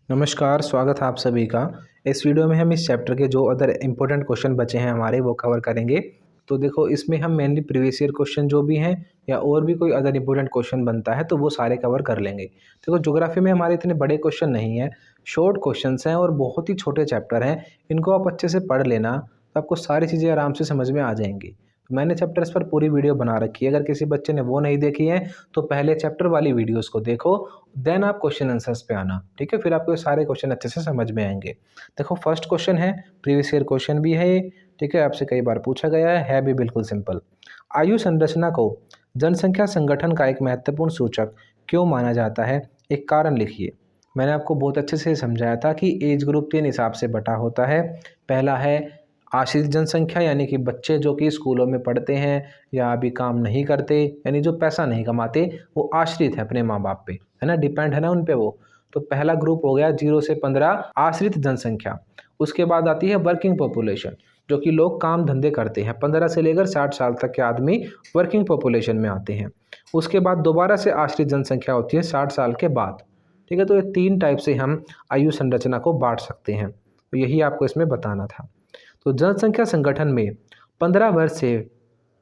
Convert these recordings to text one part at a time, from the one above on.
नमस्कार, स्वागत है आप सभी का। इस वीडियो में हम इस चैप्टर के जो अदर इम्पोर्टेंट क्वेश्चन बचे हैं हमारे वो कवर करेंगे। तो देखो इसमें हम मेनली प्रीवियस ईयर क्वेश्चन जो भी हैं या और भी कोई अदर इम्पोर्टेंट क्वेश्चन बनता है तो वो सारे कवर कर लेंगे। देखो ज्योग्राफी में हमारे इतने बड़े क्वेश्चन नहीं हैं, शॉर्ट क्वेश्चंस हैं और बहुत ही छोटे चैप्टर हैं। इनको आप अच्छे से पढ़ लेना तो आपको सारी चीज़ें आराम से समझ में आ जाएंगी। तो मैंने चैप्टर्स पर पूरी वीडियो बना रखी है, अगर किसी बच्चे ने वो नहीं देखी है तो पहले चैप्टर वाली वीडियोस को देखो, देन आप क्वेश्चन आंसर्स पे आना, ठीक है। फिर आपको ये सारे क्वेश्चन अच्छे से समझ में आएंगे। देखो फर्स्ट क्वेश्चन है, प्रीवियस ईयर क्वेश्चन भी है ये, ठीक है, आपसे कई बार पूछा गया है भी बिल्कुल सिंपल। आयु संरचना को जनसंख्या संगठन का एक महत्वपूर्ण सूचक क्यों माना जाता है, एक कारण लिखिए। मैंने आपको बहुत अच्छे से समझाया था कि एज ग्रुप 3 हिसाब से बटा होता है। पहला है आश्रित जनसंख्या, यानी कि बच्चे जो कि स्कूलों में पढ़ते हैं या अभी काम नहीं करते, यानी जो पैसा नहीं कमाते, वो आश्रित है अपने माँ बाप पे, है ना, डिपेंड है ना उन पे वो। तो पहला ग्रुप हो गया 0 से 15 आश्रित जनसंख्या। उसके बाद आती है वर्किंग पॉपुलेशन, जो कि लोग काम धंधे करते हैं। 15 से लेकर 60 साल तक के आदमी वर्किंग पॉपुलेशन में आते हैं। उसके बाद दोबारा से आश्रित जनसंख्या होती है 60 साल के बाद, ठीक है। तो ये 3 टाइप से हम आयु संरचना को बांट सकते हैं, तो यही आपको इसमें बताना था। तो जनसंख्या संगठन में 15 वर्ष से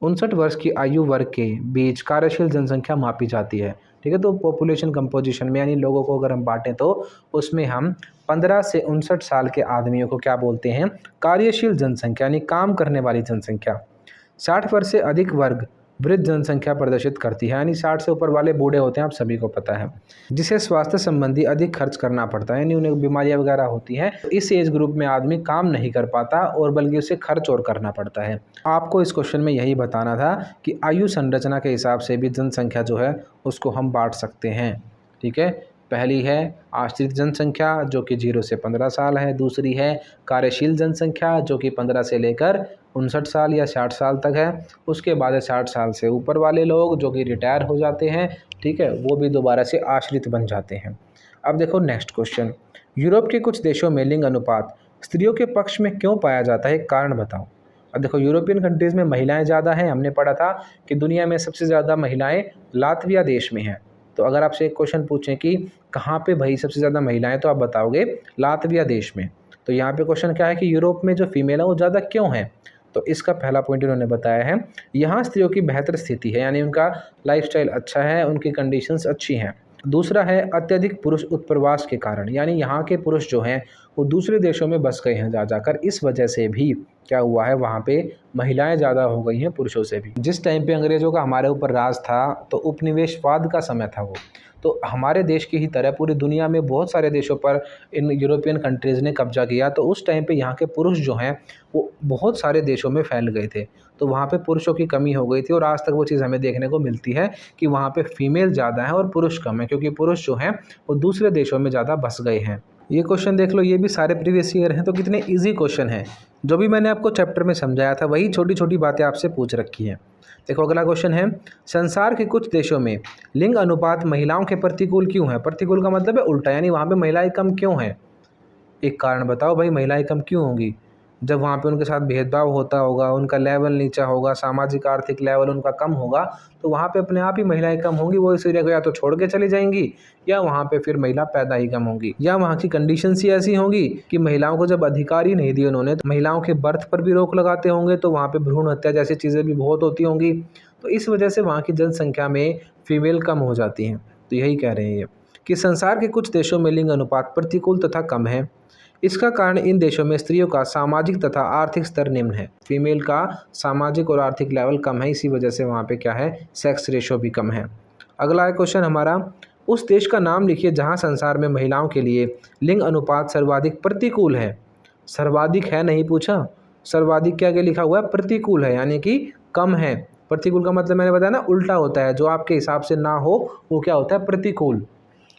59 वर्ष की आयु वर्ग के बीच कार्यशील जनसंख्या मापी जाती है, ठीक है। तो पॉपुलेशन कंपोजिशन में, यानी लोगों को अगर हम बांटें तो उसमें हम 15 से 59 साल के आदमियों को क्या बोलते हैं, कार्यशील जनसंख्या, यानी काम करने वाली जनसंख्या। 60 वर्ष से अधिक वर्ग वृद्ध जनसंख्या प्रदर्शित करती है, यानी 60 से ऊपर वाले बूढ़े होते हैं, आप सभी को पता है, जिसे स्वास्थ्य संबंधी अधिक खर्च करना पड़ता है, यानी उन्हें बीमारियां वगैरह होती हैं। इस एज ग्रुप में आदमी काम नहीं कर पाता और बल्कि उसे खर्च और करना पड़ता है। आपको इस क्वेश्चन में यही बताना था कि आयु संरचना के हिसाब से भी जनसंख्या जो है उसको हम बांट सकते हैं, ठीक है। पहली है आश्रित जनसंख्या जो कि 0 से 15 साल है। दूसरी है कार्यशील जनसंख्या जो कि 15 से लेकर 59 साल या 60 साल तक है। उसके बाद है 60 साल से ऊपर वाले लोग जो कि रिटायर हो जाते हैं, ठीक है, वो भी दोबारा से आश्रित बन जाते हैं। अब देखो नेक्स्ट क्वेश्चन, यूरोप के कुछ देशों में लिंग अनुपात स्त्रियों के पक्ष में क्यों पाया जाता है, कारण बताओ। अब देखो यूरोपियन कंट्रीज़ में महिलाएं ज़्यादा हैं। हमने पढ़ा था कि दुनिया में सबसे ज़्यादा महिलाएं लातविया देश में हैं। तो अगर आपसे एक क्वेश्चन पूछें कि कहाँ पे भाई सबसे ज़्यादा महिलाएं, तो आप बताओगे लातविया देश में। तो यहाँ पे क्वेश्चन क्या है कि यूरोप में जो फीमेल है वो ज़्यादा क्यों है। तो इसका पहला पॉइंट इन्होंने बताया है, यहाँ स्त्रियों की बेहतर स्थिति है, यानी उनका लाइफस्टाइल अच्छा है, उनकी कंडीशंस अच्छी हैं। दूसरा है अत्यधिक पुरुष उत्प्रवास के कारण, यानी यहाँ के पुरुष जो हैं वो दूसरे देशों में बस गए हैं जा जाकर, इस वजह से भी क्या हुआ है, वहाँ पे महिलाएं ज़्यादा हो गई हैं पुरुषों से भी। जिस टाइम पे अंग्रेज़ों का हमारे ऊपर राज था तो उपनिवेशवाद का समय था वो, तो हमारे देश की ही तरह पूरी दुनिया में बहुत सारे देशों पर इन यूरोपियन कंट्रीज़ ने कब्जा किया। तो उस टाइम पे यहाँ के पुरुष जो हैं वो बहुत सारे देशों में फैल गए थे, तो वहाँ पे पुरुषों की कमी हो गई थी। और आज तक वो चीज़ हमें देखने को मिलती है कि वहाँ पे फीमेल ज़्यादा है और पुरुष कम है, क्योंकि पुरुष जो हैं वो दूसरे देशों में ज़्यादा बस गए हैं। ये क्वेश्चन देख लो, ये भी सारे प्रीवियस ईयर हैं, तो कितने ईजी क्वेश्चन हैं। जो भी मैंने आपको चैप्टर में समझाया था वही छोटी छोटी बातें आपसे पूछ रखी हैं। देखो अगला क्वेश्चन है, संसार के कुछ देशों में लिंग अनुपात महिलाओं के प्रतिकूल क्यों है। प्रतिकूल का मतलब है उल्टा, यानी वहाँ पे महिलाएं कम क्यों हैं, एक कारण बताओ भाई, महिलाएं कम क्यों होंगी। जब वहाँ पे उनके साथ भेदभाव होता होगा, उनका लेवल नीचा होगा, सामाजिक आर्थिक लेवल उनका कम होगा, तो वहाँ पे अपने आप ही महिलाएं कम होंगी। वो इस एरिया को या तो छोड़ के चली जाएंगी या वहाँ पे फिर महिला पैदा ही कम होंगी, या वहाँ की कंडीशंस ही ऐसी होंगी कि महिलाओं को जब अधिकार ही नहीं दिए उन्होंने, तो महिलाओं के बर्थ पर भी रोक लगाते होंगे, तो वहाँ पे भ्रूण हत्या जैसी चीज़ें भी बहुत होती होंगी। तो इस वजह से वहाँ की जनसंख्या में फीमेल कम हो जाती हैं। तो यही कह रहे हैं ये कि संसार के कुछ देशों में लिंग अनुपात प्रतिकूल तथा कम है। इसका कारण इन देशों में स्त्रियों का सामाजिक तथा आर्थिक स्तर निम्न है। फीमेल का सामाजिक और आर्थिक लेवल कम है, इसी वजह से वहाँ पे क्या है, सेक्स रेशो भी कम है। अगला है क्वेश्चन हमारा, उस देश का नाम लिखिए जहाँ संसार में महिलाओं के लिए लिंग अनुपात सर्वाधिक प्रतिकूल है। सर्वाधिक है नहीं पूछा, सर्वाधिक क्या क्या लिखा हुआ है, प्रतिकूल है, यानी कि कम है। प्रतिकूल का मतलब मैंने बताया ना उल्टा होता है, जो आपके हिसाब से ना हो वो क्या होता है, प्रतिकूल।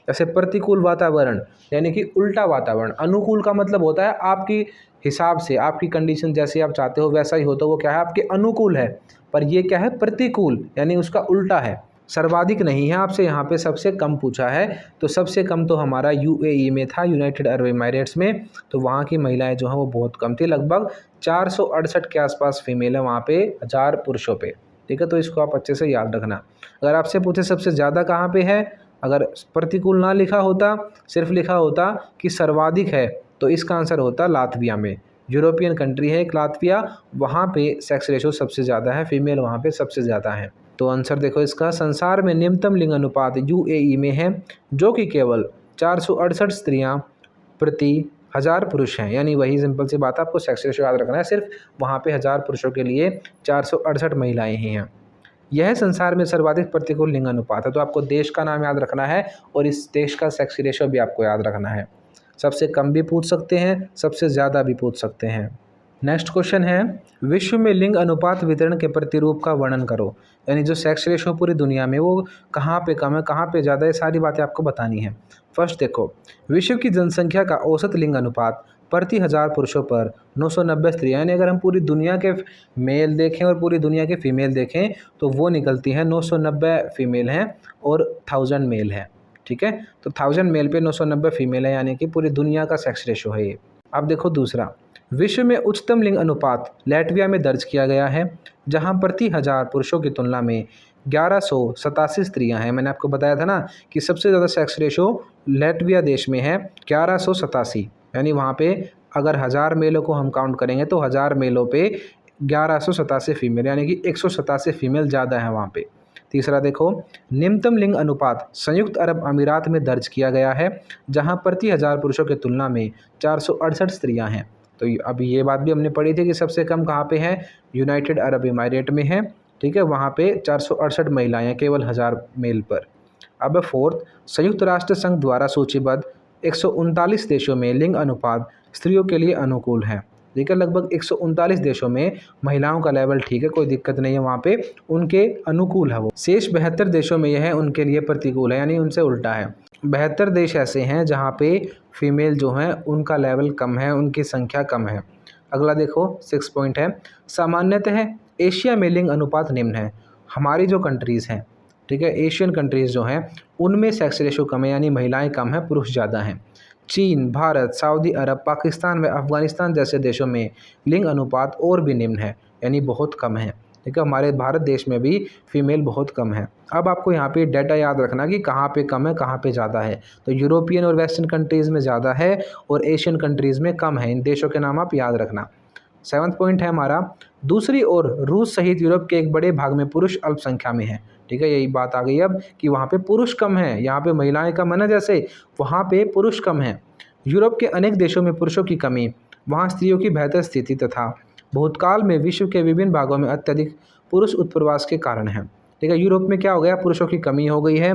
जैसे प्रतिकूल वातावरण यानी कि उल्टा वातावरण। अनुकूल का मतलब होता है आपकी हिसाब से, आपकी कंडीशन जैसे आप चाहते हो वैसा ही हो, तो वो क्या है, आपके अनुकूल है। पर ये क्या है, प्रतिकूल, यानी उसका उल्टा है। सर्वाधिक नहीं है, आपसे यहाँ पे सबसे कम पूछा है। तो सबसे कम तो हमारा यूएई में था, यूनाइटेड अरब एमिरेट्स में। तो वहाँ की महिलाएं जो हैं वो बहुत कम थी, लगभग 468 के आसपास फीमेल है वहाँ पे 1000 पुरुषों पे, ठीक है। तो इसको आप अच्छे से याद रखना। अगर आपसे पूछे सबसे ज़्यादा कहाँ पे है, अगर प्रतिकूल ना लिखा होता, सिर्फ लिखा होता कि सर्वाधिक है, तो इसका आंसर होता लातविया में। यूरोपियन कंट्री है एक लातविया, वहाँ पे सेक्स रेशो सबसे ज़्यादा है, फीमेल वहाँ पे सबसे ज़्यादा है। तो आंसर देखो इसका, संसार में निम्नतम लिंग अनुपात यूएई में है, जो कि केवल 468 स्त्रियाँ प्रति 1000 पुरुष हैं। यानी वही सिंपल सी बात है, आपको सेक्स रेशो याद रखना है, सिर्फ वहाँ पे 1000 पुरुषों के लिए 468 महिलाएं ही हैं। यह संसार में सर्वाधिक प्रतिकूल लिंग अनुपात है। तो आपको देश का नाम याद रखना है और इस देश का सेक्स रेशो भी आपको याद रखना है। सबसे कम भी पूछ सकते हैं, सबसे ज़्यादा भी पूछ सकते हैं। नेक्स्ट क्वेश्चन है, विश्व में लिंग अनुपात वितरण के प्रतिरूप का वर्णन करो। यानी जो सेक्स रेशो पूरी दुनिया में वो कहाँ पे कम है, कहाँ पे ज़्यादा है, सारी बातें आपको बतानी है। फर्स्ट देखो, विश्व की जनसंख्या का औसत लिंग अनुपात प्रति 1000 पुरुषों पर 990 स्त्रियाँ। यानी अगर हम पूरी दुनिया के मेल देखें और पूरी दुनिया के फीमेल देखें तो वो निकलती हैं 990 फीमेल हैं और 1000 मेल है। ठीक है, तो 1000 मेल पे 990 फीमेल है, यानी कि पूरी दुनिया का सेक्स रेशो है ये। अब देखो दूसरा, विश्व में उच्चतम लिंग अनुपात लैटविया में दर्ज किया गया है, जहां प्रति 1000 पुरुषों की तुलना में 1187 स्त्रियां हैं। मैंने आपको बताया था ना कि सबसे ज़्यादा सेक्स रेशो लैटविया देश में है 1187। यानी वहाँ पे अगर 1000 मेलों को हम काउंट करेंगे तो 1000 मेलों पे 1187 फीमेल, यानी कि 187 फीमेल ज़्यादा है वहाँ पे। तीसरा देखो, निम्नतम लिंग अनुपात संयुक्त अरब अमीरात में दर्ज किया गया है, जहां प्रति 1000 पुरुषों की तुलना में 468 स्त्रियां हैं। तो अभी ये बात भी हमने पढ़ी थी कि सबसे कम कहाँ पे है, यूनाइटेड अरब इमारेट में है। ठीक है, वहाँ पे 468 महिलाएं हैं केवल 1000 मेल पर। अब फोर्थ, संयुक्त राष्ट्र संघ द्वारा सूचीबद्ध 139 देशों में लिंग अनुपात स्त्रियों के लिए अनुकूल है। ठीक है, लगभग 139 देशों में महिलाओं का लेवल ठीक है, कोई दिक्कत नहीं है, वहाँ पे उनके अनुकूल है वो। शेष 72 देशों में यह उनके लिए प्रतिकूल है, यानी उनसे उल्टा है। 72 देश ऐसे हैं जहाँ पे फीमेल जो हैं उनका लेवल कम है, उनकी संख्या कम है। अगला देखो 6 पॉइंट है, सामान्यतः एशिया में लिंग अनुपात निम्न है। हमारी जो कंट्रीज़ हैं, ठीक है, एशियन कंट्रीज़ जो हैं उनमें सेक्स रेशो कम है, यानी महिलाएं कम हैं, पुरुष ज़्यादा हैं। चीन, भारत, सऊदी अरब, पाकिस्तान व अफगानिस्तान जैसे देशों में लिंग अनुपात और भी निम्न है, यानी बहुत कम है। ठीक है, हमारे भारत देश में भी फीमेल बहुत कम है। अब आपको यहाँ पे डाटा याद रखना कि कहाँ पे कम है, कहाँ पे ज़्यादा है। तो यूरोपियन और वेस्टर्न कंट्रीज़ में ज़्यादा है और एशियन कंट्रीज़ में कम है। इन देशों के नाम आप याद रखना। 7वां पॉइंट है हमारा, दूसरी ओर रूस सहित यूरोप के एक बड़े भाग में पुरुष अल्पसंख्या में है। ठीक है, यही बात आ गई अब कि वहाँ पे पुरुष कम है, यहाँ पे महिलाएं कम है ना, जैसे वहाँ पे पुरुष कम है। यूरोप के अनेक देशों में पुरुषों की कमी, वहाँ स्त्रियों की बेहतर स्थिति तथा भूतकाल में विश्व के विभिन्न भागों में अत्यधिक पुरुष उत्प्रवास के कारण है। ठीक है, यूरोप में क्या हो गया, पुरुषों की कमी हो गई है,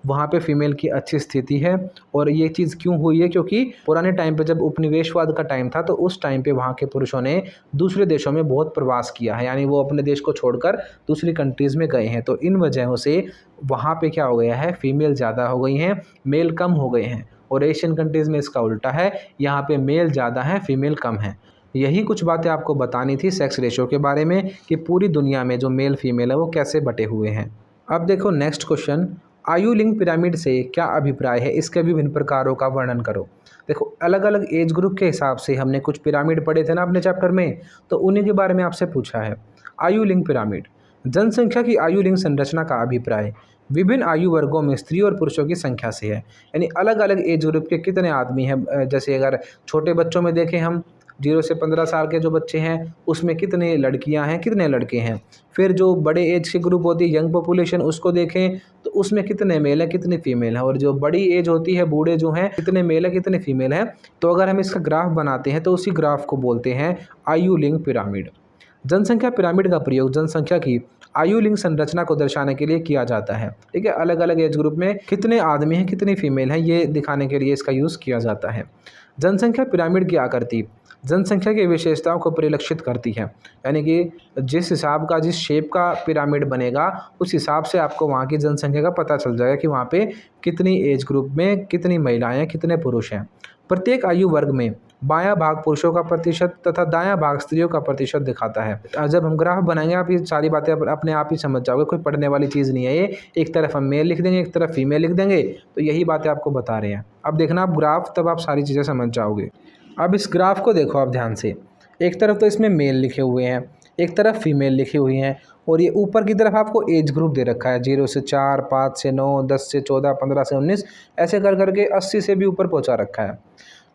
वहाँ पे फीमेल की अच्छी स्थिति है। और ये चीज़ क्यों हुई है, क्योंकि पुराने टाइम पे जब उपनिवेशवाद का टाइम था तो उस टाइम पे वहाँ के पुरुषों ने दूसरे देशों में बहुत प्रवास किया है, यानी वो अपने देश को छोड़कर दूसरी कंट्रीज़ में गए हैं। तो इन वजहों से वहाँ पे क्या हो गया है, फीमेल ज़्यादा हो गई हैं, मेल कम हो गए हैं। और एशियन कंट्रीज़ में इसका उल्टा है, यहाँ पे मेल ज़्यादा है, फीमेल कम है। यही कुछ बातें आपको बतानी थी सेक्स रेशो के बारे में कि पूरी दुनिया में जो मेल फीमेल है वो कैसे बटे हुए हैं। अब देखो नेक्स्ट क्वेश्चन, आयु लिंग पिरामिड से क्या अभिप्राय है, इसके विभिन्न प्रकारों का वर्णन करो। देखो अलग अलग एज ग्रुप के हिसाब से हमने कुछ पिरामिड पढ़े थे ना अपने चैप्टर में, तो उन्हीं के बारे में आपसे पूछा है। आयु लिंग पिरामिड, जनसंख्या की आयु लिंग संरचना का अभिप्राय विभिन्न आयु वर्गों में स्त्री और पुरुषों की संख्या से है। यानी अलग अलग एज ग्रुप के कितने आदमी हैं, जैसे अगर छोटे बच्चों में देखें हम 0 से 15 साल के जो बच्चे हैं उसमें कितने लड़कियां हैं, कितने लड़के हैं। फिर जो बड़े एज के ग्रुप होती है, यंग पॉपुलेशन, उसको देखें तो उसमें कितने मेल हैं, कितनी फीमेल है। और जो बड़ी एज होती है, बूढ़े जो हैं, कितने मेल है, कितने फीमेल हैं। तो अगर हम इसका ग्राफ बनाते हैं तो उसी ग्राफ को बोलते हैं आयु लिंग पिरामिड। जनसंख्या पिरामिड का प्रयोग जनसंख्या की आयु लिंग संरचना को दर्शाने के लिए किया जाता है। ठीक है, अलग अलग एज ग्रुप में कितने आदमी हैं, कितनी फीमेल हैं, ये दिखाने के लिए इसका यूज़ किया जाता है। जनसंख्या पिरामिड की आकृति जनसंख्या की विशेषताओं को परिलक्षित करती है, यानी कि जिस हिसाब का, जिस शेप का पिरामिड बनेगा उस हिसाब से आपको वहाँ की जनसंख्या का पता चल जाएगा कि वहाँ पे कितनी एज ग्रुप में कितनी महिलाएं हैं, कितने पुरुष हैं। प्रत्येक आयु वर्ग में बायां भाग पुरुषों का प्रतिशत तथा दायां भाग स्त्रियों का प्रतिशत दिखाता है। जब हम ग्राफ बनाएंगे आप ये सारी बातें अपने आप ही समझ जाओगे, कोई पढ़ने वाली चीज़ नहीं है ये। एक तरफ हम मेल लिख देंगे, एक तरफ फीमेल लिख देंगे, तो यही बातें आपको बता रहे हैं। अब देखना आप ग्राफ, तब आप सारी चीज़ें समझ जाओगे। अब इस ग्राफ को देखो आप ध्यान से, एक तरफ तो इसमें मेल लिखे हुए हैं, एक तरफ फीमेल लिखी हुई हैं और ये ऊपर की तरफ आपको एज ग्रुप दे रखा है 0 से 4, 5 से 9, 10 से 14, 15 से 19, ऐसे कर करके 80 से भी ऊपर पहुंचा रखा है।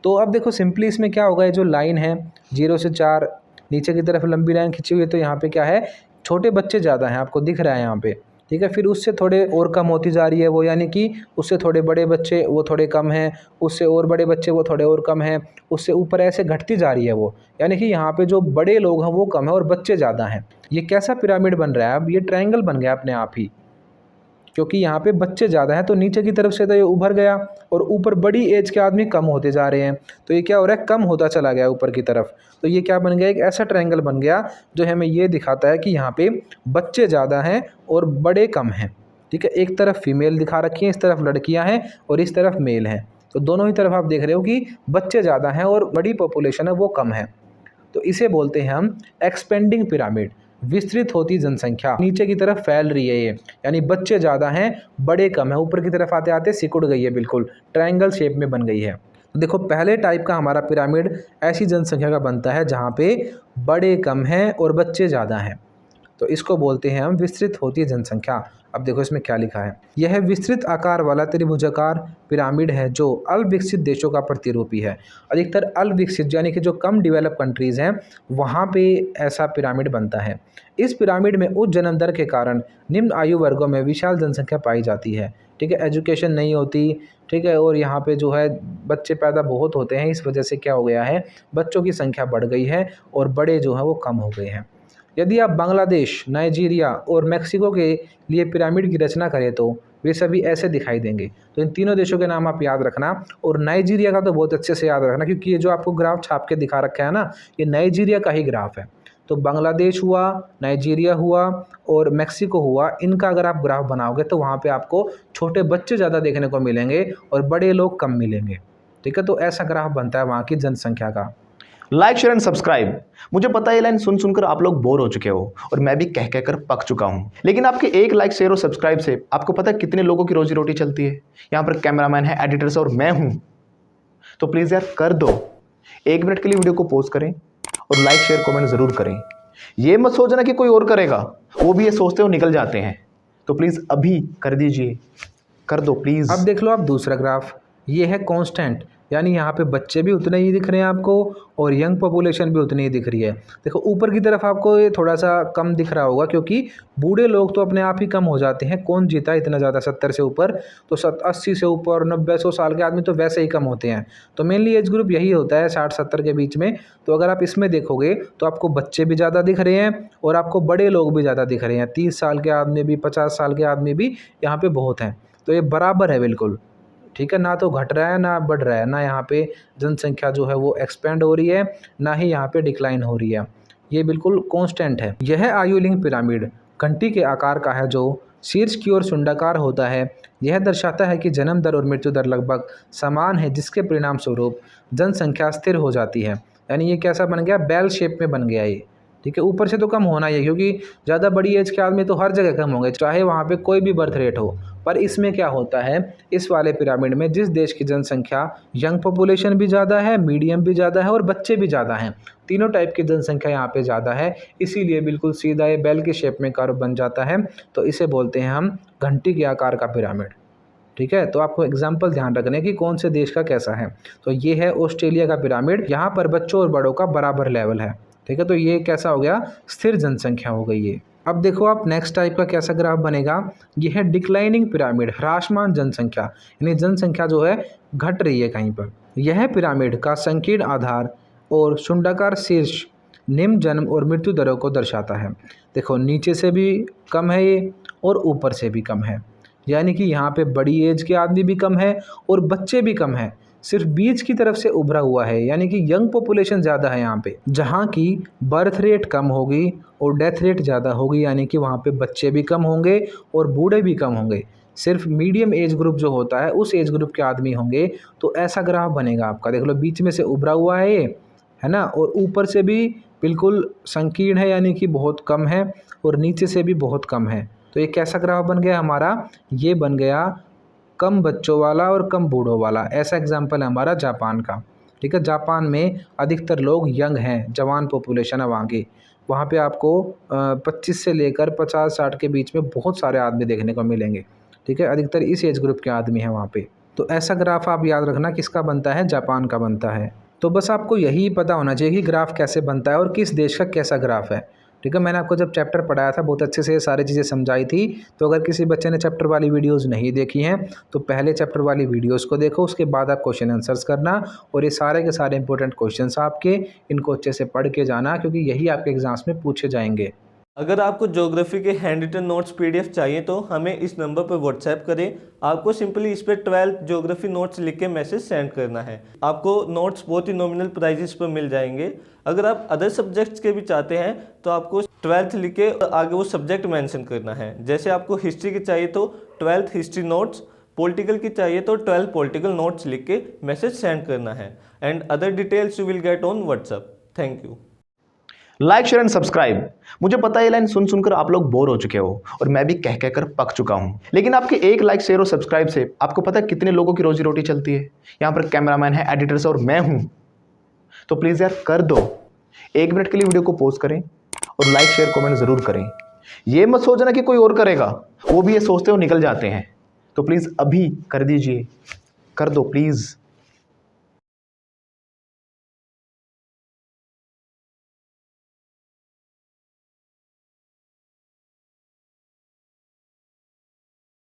तो अब देखो सिंपली इसमें क्या होगा, ये जो लाइन है 0 से 4 नीचे की तरफ लंबी लाइन खींची हुई है, तो यहाँ पे क्या है, छोटे बच्चे ज़्यादा हैं, आपको दिख रहा है यहाँ पे, ठीक है। फिर उससे थोड़े और कम होती जा रही है वो, यानी कि उससे थोड़े बड़े बच्चे वो थोड़े कम हैं, उससे और बड़े बच्चे वो थोड़े और कम हैं, उससे ऊपर ऐसे घटती जा रही है वो, यानी कि यहाँ पे जो बड़े लोग हैं वो कम है और बच्चे ज़्यादा हैं। ये कैसा पिरामिड बन रहा है, अब ये ट्रायंगल बन गया अपने आप ही, क्योंकि यहाँ पे बच्चे ज़्यादा हैं तो नीचे की तरफ से तो ये उभर गया और ऊपर बड़ी एज के आदमी कम होते जा रहे हैं, तो ये क्या हो रहा है, कम होता चला गया ऊपर की तरफ। तो ये क्या बन गया, एक ऐसा ट्रायंगल बन गया जो हमें ये दिखाता है कि यहाँ पे बच्चे ज़्यादा हैं और बड़े कम हैं, ठीक है। एक तरफ फीमेल दिखा रखी है, इस तरफ लड़कियाँ हैं और इस तरफ मेल हैं, तो दोनों ही तरफ आप देख रहे हो कि बच्चे ज़्यादा हैं और बड़ी पॉपुलेशन है वो कम है। तो इसे बोलते हैं हम एक्सपेंडिंग पिरामिड, विस्तृत होती जनसंख्या, नीचे की तरफ फैल रही है ये, यानी बच्चे ज़्यादा हैं बड़े कम है, ऊपर की तरफ आते आते सिकुड़ गई है, बिल्कुल ट्रायंगल शेप में बन गई है। तो देखो पहले टाइप का हमारा पिरामिड ऐसी जनसंख्या का बनता है जहाँ पे बड़े कम हैं और बच्चे ज़्यादा हैं, तो इसको बोलते हैं हम विस्तृत होती जनसंख्या। अब देखो इसमें क्या लिखा है, यह विस्तृत आकार वाला त्रिभुजाकार पिरामिड है जो अल्पविकसित देशों का प्रतिरूपी है। अधिकतर अल्पविकसित यानी कि जो कम डेवलप कंट्रीज़ हैं वहाँ पे ऐसा पिरामिड बनता है। इस पिरामिड में उच्च जन्म दर के कारण निम्न आयु वर्गों में विशाल जनसंख्या पाई जाती है, ठीक है। एजुकेशन नहीं होती, ठीक है, और यहाँ पे जो है बच्चे पैदा बहुत होते हैं, इस वजह से क्या हो गया है, बच्चों की संख्या बढ़ गई है और बड़े जो हैं वो कम हो गए हैं। यदि आप बांग्लादेश, नाइजीरिया और मेक्सिको के लिए पिरामिड की रचना करें तो वे सभी ऐसे दिखाई देंगे। तो इन तीनों देशों के नाम आप याद रखना, और नाइजीरिया का तो बहुत अच्छे से याद रखना, क्योंकि ये जो आपको ग्राफ छाप के दिखा रखा है ना, ये नाइजीरिया का ही ग्राफ है। तो बांग्लादेश हुआ, नाइजीरिया हुआ और मेक्सिको हुआ, इनका अगर आप ग्राफ बनाओगे तो वहाँ पे आपको छोटे बच्चे ज़्यादा देखने को मिलेंगे और बड़े लोग कम मिलेंगे, ठीक है। तो ऐसा ग्राफ बनता है वहाँ की जनसंख्या का। Like, share and subscribe. मुझे पता है ये लाइन सुन सुनकर आप लोग बोर हो चुके हो और मैं भी कह कहकर पक चुका हूं, लेकिन आपके एक लाइक, शेयर और सब्सक्राइब से आपको पता है कितने लोगों की रोजी रोटी चलती है। यहाँ पर कैमरामैन है, एडिटर्स और मैं हूं, तो प्लीज़ यार कर दो, 1 मिनट के लिए वीडियो को पॉज करें और लाइक, शेयर, कमेंट ज़रूर करें। ये मत सोचना कि कोई और करेगा, वो भी ये सोचते हो निकल जाते हैं, तो प्लीज़ अभी कर दीजिए, कर दो प्लीज़। अब देख लो आप दूसरा ग्राफ, ये है कांस्टेंट, यानी यहाँ पे बच्चे भी उतने ही दिख रहे हैं आपको और यंग पॉपुलेशन भी उतनी ही दिख रही है। देखो ऊपर की तरफ आपको ये थोड़ा सा कम दिख रहा होगा, क्योंकि बूढ़े लोग तो अपने आप ही कम हो जाते हैं, कौन जीता है इतना ज़्यादा 70 से ऊपर, तो 80 से ऊपर 90-100 साल के आदमी तो वैसे ही कम होते हैं। तो मेनली एज ग्रुप यही होता है 60-70 के बीच में। तो अगर आप इसमें देखोगे तो आपको बच्चे भी ज़्यादा दिख रहे हैं और आपको बड़े लोग भी ज़्यादा दिख रहे हैं, 30 साल के आदमी भी, 50 साल के आदमी भी यहाँ पर बहुत हैं। तो ये बराबर है बिल्कुल, ठीक है, ना तो घट रहा है ना बढ़ रहा है, ना यहाँ पे जनसंख्या जो है वो एक्सपेंड हो रही है, ना ही यहाँ पे डिक्लाइन हो रही है, ये बिल्कुल कांस्टेंट है। यह आयुलिंग पिरामिड घंटी के आकार का है जो शीर्ष की ओर शुंडाकार होता है। यह दर्शाता है कि जन्म दर और मृत्यु दर लगभग समान है, जिसके परिणाम स्वरूप जनसंख्या स्थिर हो जाती है। यानी ये कैसा बन गया, बेल शेप में बन गया ये, ठीक है। ऊपर से तो कम होना ही है, क्योंकि ज़्यादा बड़ी एज के आदमी तो हर जगह कम होंगे, चाहे वहाँ पे कोई भी बर्थ रेट हो। पर इसमें क्या होता है, इस वाले पिरामिड में जिस देश की जनसंख्या यंग पॉपुलेशन भी ज़्यादा है, मीडियम भी ज़्यादा है और बच्चे भी ज़्यादा हैं, तीनों टाइप की जनसंख्या यहाँ पे ज़्यादा है, इसीलिए बिल्कुल सीधा ये बेल के शेप में कर्व बन जाता है। तो इसे बोलते हैं हम घंटी के आकार का पिरामिड, ठीक है। तो आपको एग्जाम्पल ध्यान रखने कि कौन से देश का कैसा है। तो ये है ऑस्ट्रेलिया का पिरामिड, यहाँ पर बच्चों और बड़ों का बराबर लेवल है, ठीक है। तो ये कैसा हो गया, स्थिर जनसंख्या हो गई ये। अब देखो आप नेक्स्ट टाइप का कैसा ग्राफ बनेगा, ये है डिक्लाइनिंग पिरामिड, ह्रासमान जनसंख्या, यानी जनसंख्या जो है घट रही है कहीं पर। यह पिरामिड का संकीर्ण आधार और शुंडाकार शीर्ष निम्न जन्म और मृत्यु दरों को दर्शाता है। देखो नीचे से भी कम है ये और ऊपर से भी कम है, यानी कि यहाँ पे बड़ी एज के आदमी भी कम है और बच्चे भी कम है, सिर्फ बीच की तरफ से उभरा हुआ है, यानी कि यंग पॉपुलेशन ज़्यादा है यहाँ पे, जहाँ की बर्थ रेट कम होगी और डेथ रेट ज़्यादा होगी, यानी कि वहाँ पे बच्चे भी कम होंगे और बूढ़े भी कम होंगे, सिर्फ मीडियम एज ग्रुप जो होता है उस एज ग्रुप के आदमी होंगे। तो ऐसा ग्राफ बनेगा आपका, देख लो बीच में से उभरा हुआ है ये, है ना, और ऊपर से भी बिल्कुल संकीर्ण है, यानी कि बहुत कम है, और नीचे से भी बहुत कम है। तो ये कैसा ग्राफ बन गया हमारा, ये बन गया कम बच्चों वाला और कम बूढ़ों वाला। ऐसा एग्जाम्पल है हमारा जापान का, ठीक है। जापान में अधिकतर लोग यंग हैं, जवान पॉपुलेशन है वहाँ की, वहाँ पे आपको 25 से लेकर 50-60 के बीच में बहुत सारे आदमी देखने को मिलेंगे। ठीक है, अधिकतर इस एज ग्रुप के आदमी हैं वहाँ पे। तो ऐसा ग्राफ आप याद रखना किसका बनता है, जापान का बनता है। तो बस आपको यही पता होना चाहिए कि ग्राफ कैसे बनता है और किस देश का कैसा ग्राफ है। ठीक है, मैंने आपको जब चैप्टर पढ़ाया था बहुत अच्छे से ये सारी चीज़ें समझाई थी। तो अगर किसी बच्चे ने चैप्टर वाली वीडियोज़ नहीं देखी हैं तो पहले चैप्टर वाली वीडियोज़ को देखो, उसके बाद आप क्वेश्चन आंसर्स करना और ये सारे के सारे इंपॉर्टेंट क्वेश्चंस आपके, इनको अच्छे से पढ़ के जाना क्योंकि यही आपके एग्जाम्स में पूछे जाएंगे। अगर आपको ज्योग्राफी के हैंड रिटन नोट्स पीडीएफ चाहिए तो हमें इस नंबर पर व्हाट्सएप करें। आपको सिंपली इस पर 12th ज्योग्राफी नोट्स लिख के मैसेज सेंड करना है। आपको नोट्स बहुत ही नॉमिनल प्राइजेस पर मिल जाएंगे। अगर आप अदर सब्जेक्ट्स के भी चाहते हैं तो आपको 12th लिख के आगे वो सब्जेक्ट मेंशन करना है। जैसे आपको हिस्ट्री की चाहिए तो 12th हिस्ट्री नोट्स, पॉलिटिकल की चाहिए तो 12 पॉलिटिकल नोट्स लिख के मैसेज सेंड करना है। And other details you will get on WhatsApp. Thank you. Like share and subscribe. मुझे पता है ये लाइन सुन सुनकर आप लोग बोर हो चुके हो और मैं भी कह कहकर पक चुका हूं, लेकिन आपके एक लाइक शेयर और सब्सक्राइब से आपको पता है कितने लोगों की रोजी रोटी चलती है। यहां पर कैमरामैन है, एडिटर्स और मैं हूं। तो प्लीज यार कर दो, 1 मिनट के लिए वीडियो को पॉज करें और लाइक शेयर कमेंट जरूर करें। ये मत सोचना कि कोई और करेगा, वो भी ये सोचते हो निकल जाते हैं। तो प्लीज अभी कर दीजिए, कर दो प्लीज।